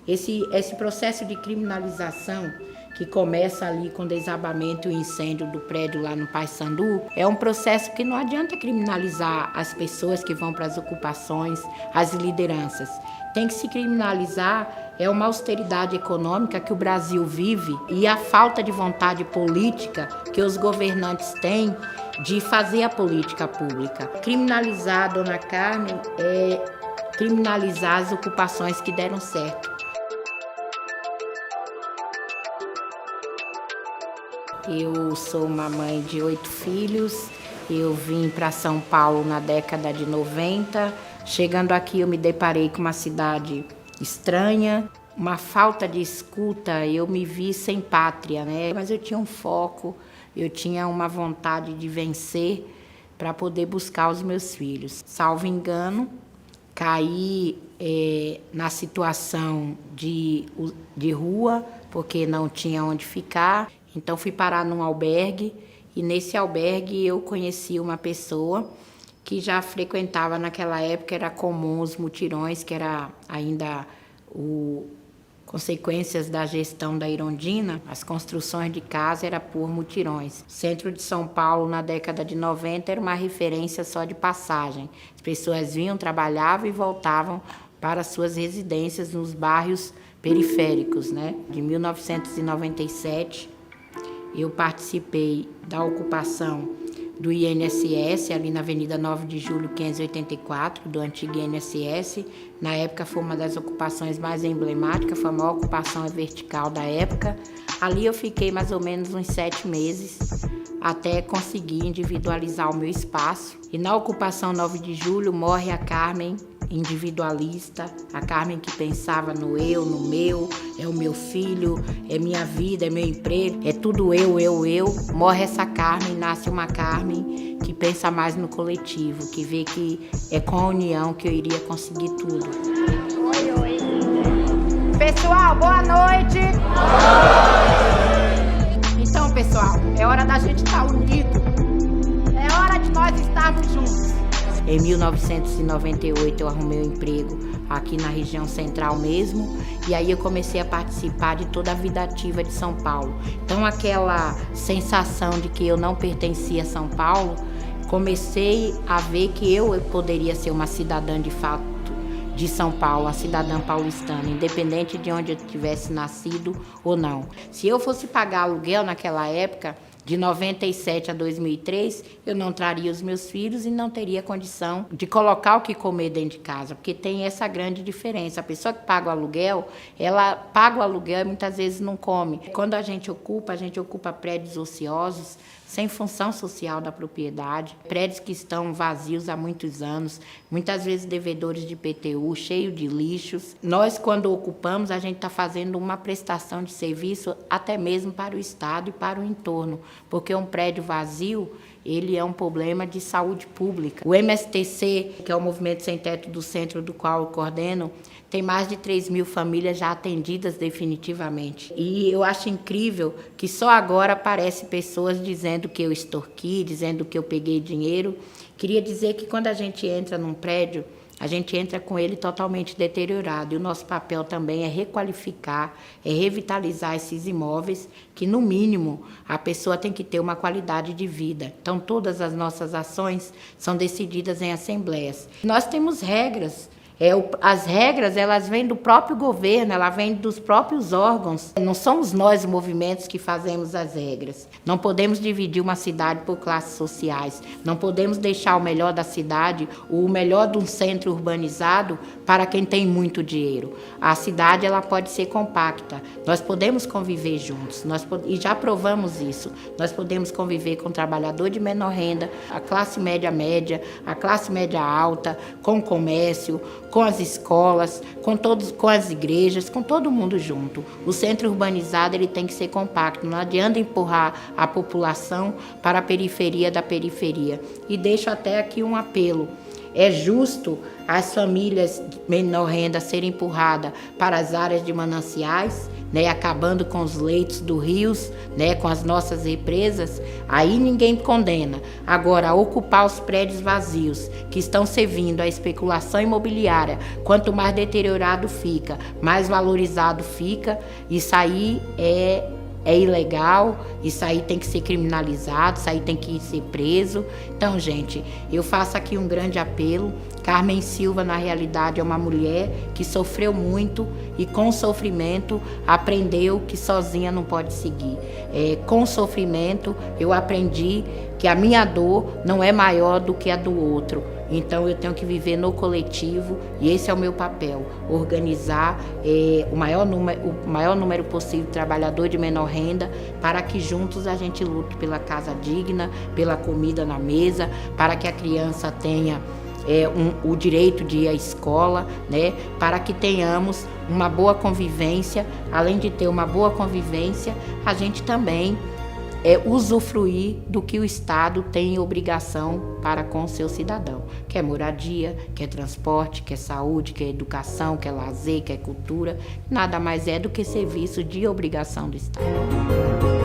Esse processo de criminalização que começa ali com o desabamento e o incêndio do prédio lá no Paissandu, é um processo que não adianta criminalizar as pessoas que vão para as ocupações, as lideranças. Tem que se criminalizar uma austeridade econômica que o Brasil vive e a falta de vontade política que os governantes têm de fazer a política pública. Criminalizar a Dona Carmen é criminalizar as ocupações que deram certo. Eu sou uma mãe de 8 filhos, eu vim para São Paulo na década de 90. Chegando aqui eu me deparei com uma cidade estranha, uma falta de escuta, eu me vi sem pátria, né? Mas eu tinha um foco, eu tinha uma vontade de vencer para poder buscar os meus filhos. Salvo engano, caí na situação de rua, porque não tinha onde ficar. Então fui parar num albergue e nesse albergue eu conheci uma pessoa que já frequentava naquela época, era comum os mutirões, que era ainda consequências da gestão da Irondina, as construções de casa era por mutirões. O centro de São Paulo, na década de 90, era uma referência só de passagem. As pessoas vinham, trabalhavam e voltavam para suas residências nos bairros periféricos, né? De 1997, eu participei da ocupação do INSS, ali na Avenida 9 de Julho, 584, do antigo INSS. Na época foi uma das ocupações mais emblemáticas, foi a maior ocupação vertical da época. Ali eu fiquei mais ou menos uns 7 meses, até conseguir individualizar o meu espaço. E na ocupação 9 de Julho morre a Carmen, individualista, a Carmen que pensava no eu, no meu, é o meu filho, é minha vida, é meu emprego, é tudo eu. Morre essa Carmen, nasce uma Carmen que pensa mais no coletivo, que vê que é com a união que eu iria conseguir tudo. Oi. Pessoal, boa noite! Então, pessoal, é hora da gente estar unido. É hora de nós estarmos juntos. Em 1998 eu arrumei um emprego aqui na região central mesmo, e aí eu comecei a participar de toda a vida ativa de São Paulo. Então aquela sensação de que eu não pertencia a São Paulo, comecei a ver que eu poderia ser uma cidadã de fato de São Paulo, uma cidadã paulistana, independente de onde eu tivesse nascido ou não. Se eu fosse pagar aluguel naquela época, de 97 a 2003, eu não traria os meus filhos e não teria condição de colocar o que comer dentro de casa, porque tem essa grande diferença. A pessoa que paga o aluguel, ela paga o aluguel e muitas vezes não come. Quando a gente ocupa prédios ociosos, sem função social da propriedade, prédios que estão vazios há muitos anos, muitas vezes devedores de IPTU, cheio de lixos. Nós, quando ocupamos, a gente está fazendo uma prestação de serviço até mesmo para o Estado e para o entorno, porque um prédio vazio, ele é um problema de saúde pública. O MSTC, que é o Movimento Sem Teto do Centro, do qual eu coordeno, tem mais de 3.000 famílias já atendidas definitivamente. E eu acho incrível que só agora aparecem pessoas dizendo que eu extorqui, dizendo que eu peguei dinheiro. Queria dizer que quando a gente entra num prédio, a gente entra com ele totalmente deteriorado. E o nosso papel também é requalificar, é revitalizar esses imóveis, que no mínimo a pessoa tem que ter uma qualidade de vida. Então todas as nossas ações são decididas em assembleias. Nós temos regras. As regras, elas vêm do próprio governo, elas vêm dos próprios órgãos. Não somos nós, movimentos, que fazemos as regras. Não podemos dividir uma cidade por classes sociais. Não podemos deixar o melhor da cidade, o melhor de um centro urbanizado, para quem tem muito dinheiro. A cidade, ela pode ser compacta. Nós podemos conviver juntos. E já provamos isso. Nós podemos conviver com o trabalhador de menor renda, a classe média, a classe média alta, com o comércio, com as escolas, com as igrejas, com todo mundo junto. O centro urbanizado, ele tem que ser compacto, não adianta empurrar a população para a periferia da periferia. E deixo até aqui um apelo. É justo as famílias de menor renda serem empurradas para as áreas de mananciais, né, acabando com os leitos dos rios, né, com as nossas represas? Aí ninguém condena. Agora, ocupar os prédios vazios que estão servindo à especulação imobiliária, quanto mais deteriorado fica, mais valorizado fica, isso aí é ilegal, isso aí tem que ser criminalizado, isso aí tem que ser preso. Então, gente, eu faço aqui um grande apelo. Carmen Silva, na realidade, é uma mulher que sofreu muito e com sofrimento aprendeu que sozinha não pode seguir. Com sofrimento eu aprendi que a minha dor não é maior do que a do outro. Então eu tenho que viver no coletivo e esse é o meu papel, organizar o maior número possível de trabalhador de menor renda para que juntos a gente lute pela casa digna, pela comida na mesa, para que a criança tenha o direito de ir à escola, né? Para que tenhamos uma boa convivência. Além de ter uma boa convivência, a gente também usufruir do que o Estado tem obrigação para com o seu cidadão. Quer moradia, quer transporte, quer saúde, quer educação, quer lazer, quer cultura. Nada mais é do que serviço de obrigação do Estado.